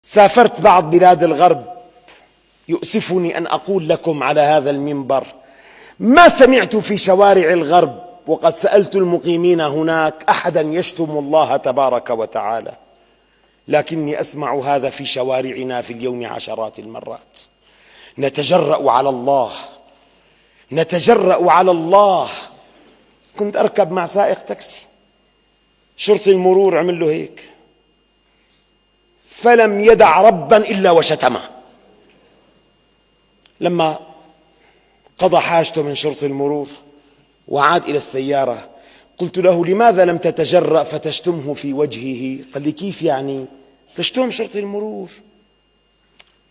سافرت بعض بلاد الغرب. يؤسفني أن أقول لكم على هذا المنبر ما سمعت في شوارع الغرب وقد سألت المقيمين هناك أحدا يشتم الله تبارك وتعالى، لكني أسمع هذا في شوارعنا في اليوم عشرات المرات. نتجرأ على الله، نتجرأ على الله. كنت أركب مع سائق تاكسي، شرطي المرور عمل له هيك فلم يدع ربا إلا وشتمه. لما قضى حاجته من شرطي المرور وعاد إلى السيارة قلت له: لماذا لم تتجرأ فتشتمه في وجهه؟ قال لي: كيف يعني تشتم شرطي المرور؟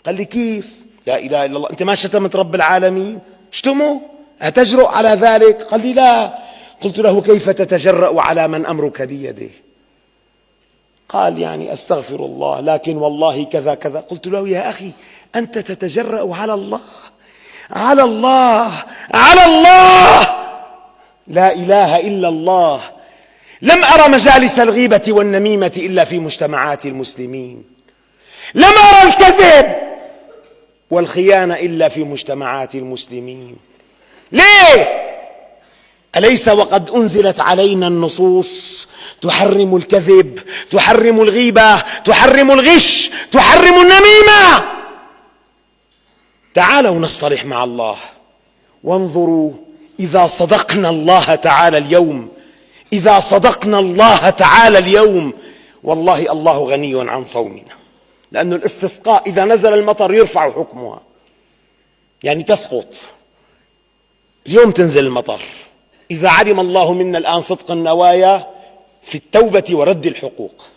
قال لي: كيف؟ لا إله إلا الله، أنت ما شتمت رب العالمين؟ اشتمه، أتجرؤ على ذلك؟ قال لي: لا. قلت له: كيف تتجرأ على من أمرك بيده؟ قال: يعني أستغفر الله، لكن والله كذا كذا. قلت له: يا أخي أنت تتجرأ على الله، على الله، على الله، لا إله إلا الله. لم أرى مجالس الغيبة والنميمة إلا في مجتمعات المسلمين، لم أرى الكذب والخيانة إلا في مجتمعات المسلمين. ليه؟ أليس وقد أنزلت علينا النصوص تحرم الكذب، تحرم الغيبة، تحرم الغش، تحرم النميمة؟ تعالوا نصطلح مع الله وانظروا إذا صدقنا الله تعالى اليوم، إذا صدقنا الله تعالى اليوم والله الله غني عن صومنا. لأن الاستسقاء إذا نزل المطر يرفع حكمها، يعني تسقط. اليوم تنزل المطر، إذا علم الله منا الآن صدق النوايا في التوبة ورد الحقوق.